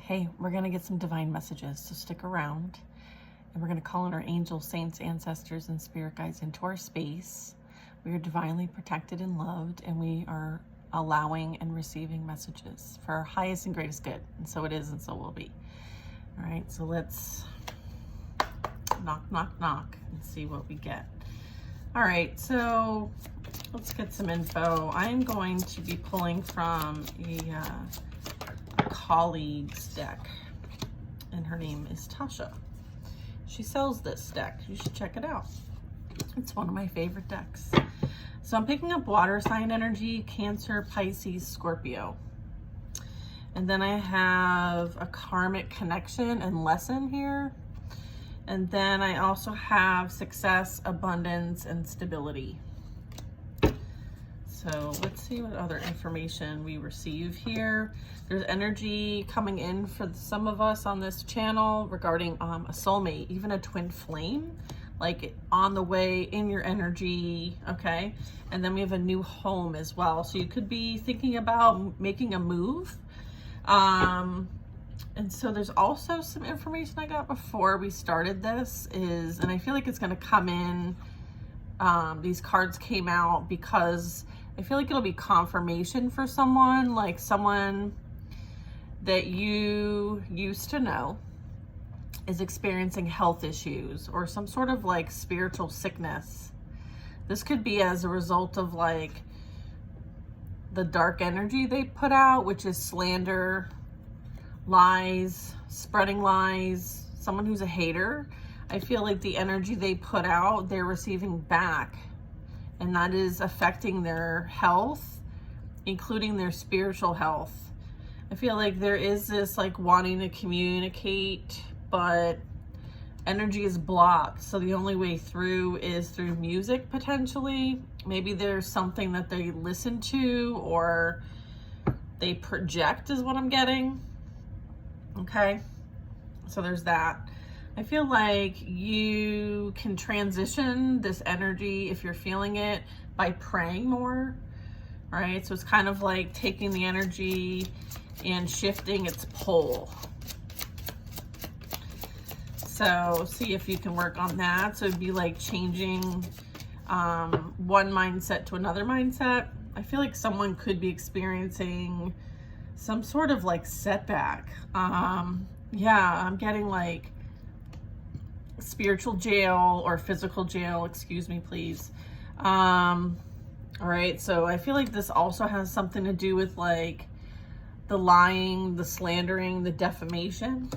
Hey, we're going to get some divine messages, so stick around. And we're going to call in our angels, saints, ancestors, and spirit guides into our space. We are divinely protected and loved, and we are allowing and receiving messages for our highest and greatest good. And so it is, and so will be. All right, so let's knock, knock, knock, and see what we get. All right, so let's get some info. I'm going to be pulling from a colleague's deck, and her name is Tasha. She sells this deck. You should check it out. It's one of my favorite decks. So I'm picking up water sign energy, Cancer, Pisces, Scorpio. And then I have a karmic connection and lesson here. And then I also have success, abundance, and stability. So let's see what other information we receive here. There's energy coming in for some of us on this channel regarding a soulmate, even a twin flame, like on the way in your energy, okay? And then we have a new home as well. So you could be thinking about making a move. And so there's also some information I got before we started this and I feel like it's gonna come in, these cards came out because I feel like it'll be confirmation for someone, like someone that you used to know is experiencing health issues or some sort of like spiritual sickness. This could be as a result of like the dark energy they put out, which is slander, lies, spreading lies, someone who's a hater. I feel like the energy they put out, they're receiving back. And that is affecting their health, including their spiritual health. I feel like there is this like wanting to communicate, but energy is blocked. So the only way through is through music, potentially. Maybe there's something that they listen to or they project is what I'm getting. Okay, so there's that. I feel like you can transition this energy if you're feeling it by praying more, all right? So it's kind of like taking the energy and shifting its pole. So see if you can work on that. So it'd be like changing one mindset to another mindset. I feel like someone could be experiencing some sort of like setback. Yeah, I'm getting like spiritual jail or physical jail, excuse me, please. All right, so I feel like this also has something to do with like the lying, the slandering, the defamation.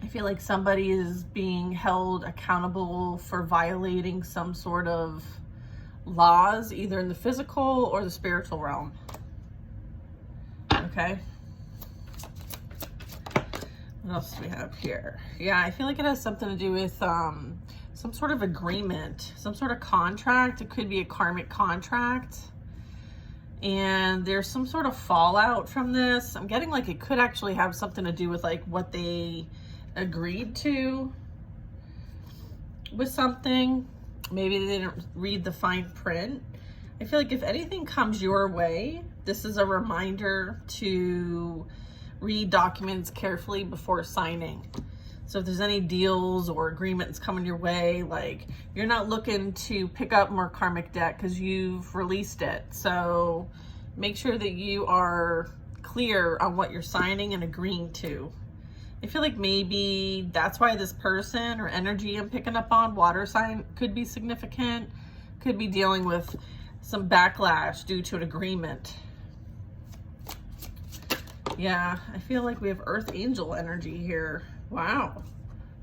I feel like somebody is being held accountable for violating some sort of laws, either in the physical or the spiritual realm. Okay. What else do we have here? Yeah, I feel like it has something to do with some sort of agreement, some sort of contract. It could be a karmic contract. And there's some sort of fallout from this. I'm getting like it could actually have something to do with like what they agreed to with something. Maybe they didn't read the fine print. I feel like if anything comes your way, this is a reminder to read documents carefully before signing. So if there's any deals or agreements coming your way, like you're not looking to pick up more karmic debt because you've released it. So make sure that you are clear on what you're signing and agreeing to. I feel like maybe that's why this person or energy I'm picking up on, water sign, could be significant, could be dealing with some backlash due to an agreement. Yeah, I feel like we have Earth Angel energy here. Wow.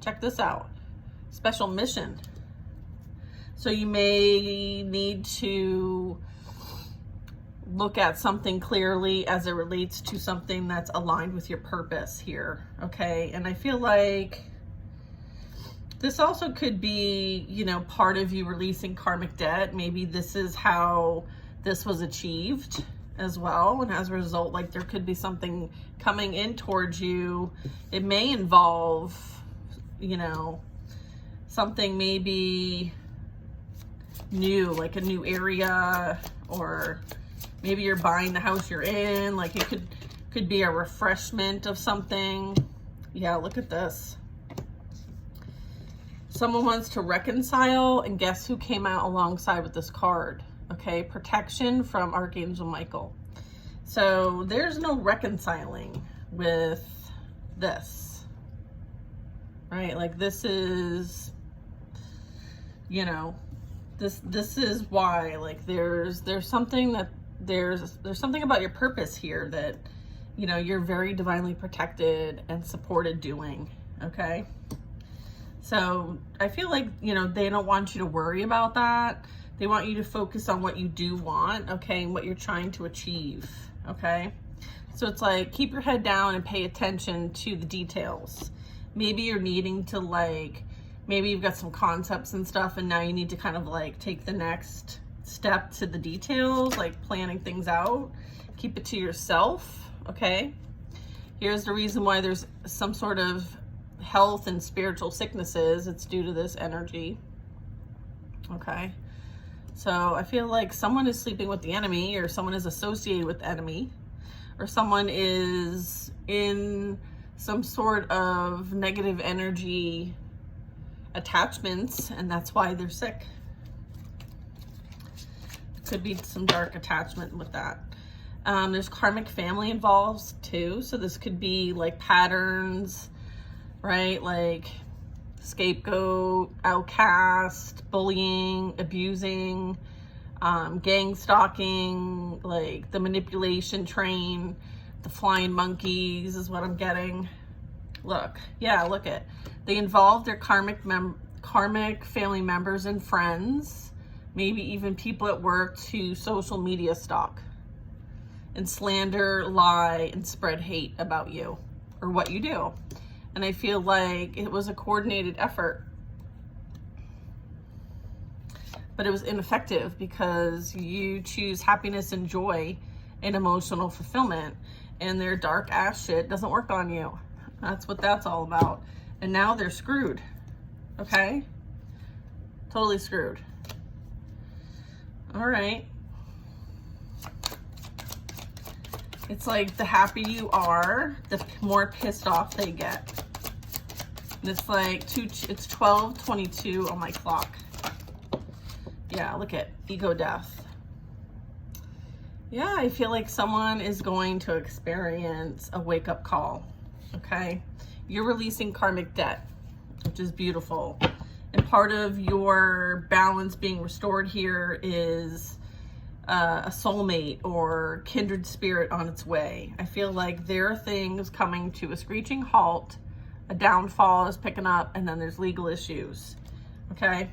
Check this out. Special mission. So you may need to look at something clearly as it relates to something that's aligned with your purpose here, okay? And I feel like this also could be, you know, part of you releasing karmic debt. Maybe this is how this was achieved as well, and as a result, like there could be something coming in towards you. It may involve, you know, something maybe new, like a new area, or maybe you're buying the house you're in. Like it could Could be a refreshment of something. Yeah, look at this. Someone wants to reconcile, and guess who came out alongside with this card? Okay, protection from Archangel Michael. So there's no reconciling with this, right? Like, this is, you know, this is why, like, there's something that there's something about your purpose here that, you know, you're very divinely protected and supported doing. Okay, so I feel like, you know, they don't want you to worry about that. They want you to focus on what you do want, okay, and what you're trying to achieve. Okay, so it's like, keep your head down and pay attention to the details. Maybe you're needing to, like, maybe you've got some concepts and stuff, and now you need to kind of like take the next step to the details, like planning things out. Keep it to yourself. Okay, here's the reason why there's some sort of health and spiritual sicknesses. It's due to this energy. Okay, so I feel like someone is sleeping with the enemy, or someone is associated with the enemy, or someone is in some sort of negative energy attachments, and that's why they're sick. Could be some dark attachment with that. There's karmic family involved too, so this could be like patterns, right? Like scapegoat, outcast, bullying, abusing, gang stalking, like the manipulation train, the flying monkeys is what I'm getting. Look, yeah, look it. They involve their karmic family members and friends, maybe even people at work, to social media stalk and slander, lie, and spread hate about you or what you do. And I feel like it was a coordinated effort, but it was ineffective because you choose happiness and joy and emotional fulfillment, and their dark ass shit doesn't work on you. That's what that's all about. And now they're screwed. Okay? Totally screwed. All right. It's like the happier you are, the more pissed off they get. And it's like it's 12:22 on my clock. Yeah, look at ego death. Yeah, I feel like someone is going to experience a wake-up call. Okay? You're releasing karmic debt, which is beautiful. And part of your balance being restored here is a soulmate or kindred spirit on its way. I feel like there are things coming to a screeching halt, a downfall is picking up, and then there's legal issues. Okay?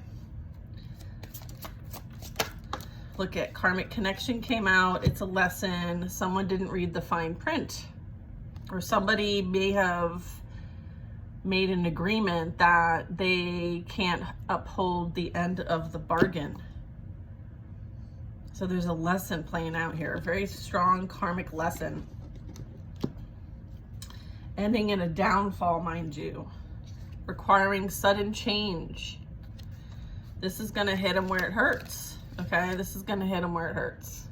Look at karmic connection came out. It's a lesson. Someone didn't read the fine print, or somebody may have made an agreement that they can't uphold the end of the bargain. So there's a lesson playing out here, a very strong karmic lesson. Ending in a downfall, mind you, requiring sudden change. This is going to hit them where it hurts, okay? This is going to hit them where it hurts.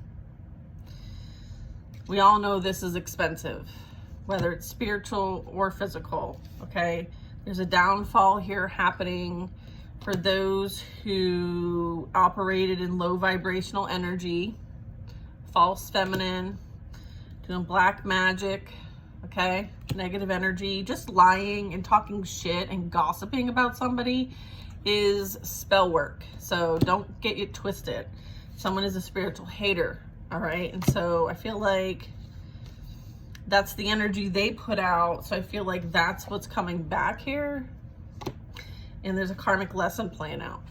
We all know this is expensive, whether it's spiritual or physical, okay? There's a downfall here happening for those who operated in low vibrational energy, false feminine, doing black magic, okay? Negative energy, just lying and talking shit and gossiping about somebody is spell work. So don't get it twisted. Someone is a spiritual hater, all right? And so I feel like that's the energy they put out. So I feel like that's what's coming back here. And there's a karmic lesson playing out.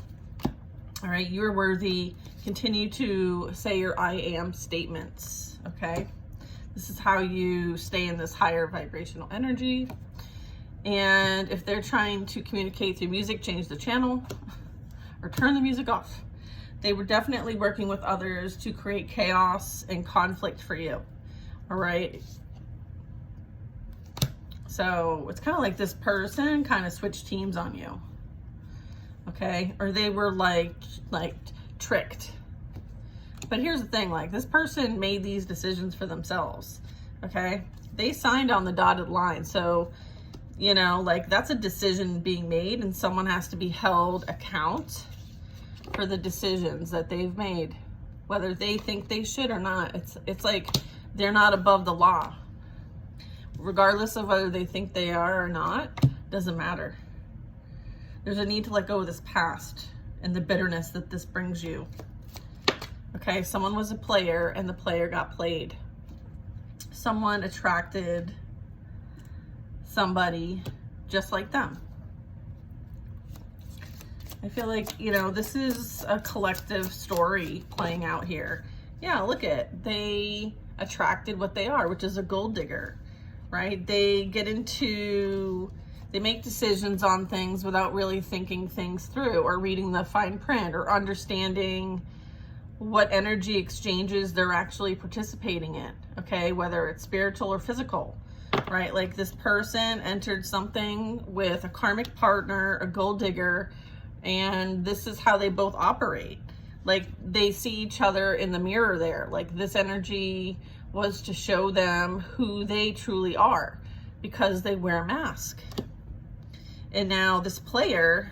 All right, you're worthy. Continue to say your I am statements, okay? This is how you stay in this higher vibrational energy. And if they're trying to communicate through music, change the channel or turn the music off. They were definitely working with others to create chaos and conflict for you, all right? So it's kind of like this person kind of switched teams on you, okay? Or they were like tricked. But here's the thing, like this person made these decisions for themselves, okay? They signed on the dotted line. So, you know, like that's a decision being made, and someone has to be held account for the decisions that they've made, whether they think they should or not. It's like they're not above the law. Regardless of whether they think they are or not, doesn't matter. There's a need to let go of this past and the bitterness that this brings you. Okay, someone was a player and the player got played. Someone attracted somebody just like them. I feel like, you know, this is a collective story playing out here. Yeah, look at, they attracted what they are, which is a gold digger, right? They make decisions on things without really thinking things through or reading the fine print or understanding what energy exchanges they're actually participating in, okay? Whether it's spiritual or physical, right? Like this person entered something with a karmic partner, a gold digger, and this is how they both operate. Like they see each other in the mirror there. Like this energy was to show them who they truly are because they wear a mask. And now this player,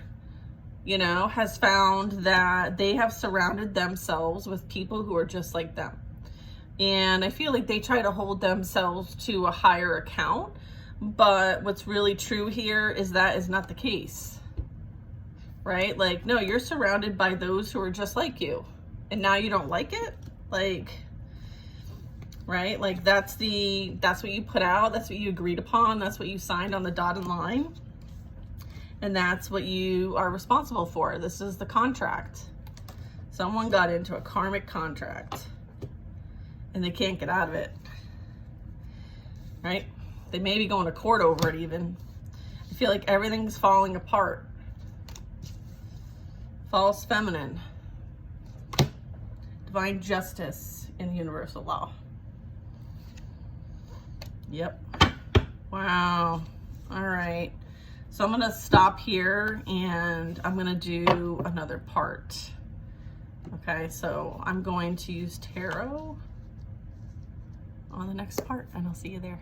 you know, has found that they have surrounded themselves with people who are just like them. And I feel like they try to hold themselves to a higher account, but what's really true here is that is not the case, right? Like, no, you're surrounded by those who are just like you, and now you don't like it? Like, right? Like that's what you put out, that's what you agreed upon, that's what you signed on the dotted line. And that's what you are responsible for. This is the contract. Someone got into a karmic contract and they can't get out of it, right? They may be going to court over it even. I feel like everything's falling apart. False feminine. Divine justice in universal law. Yep. Wow. All right. So I'm going to stop here and I'm going to do another part. Okay, so I'm going to use tarot on the next part and I'll see you there.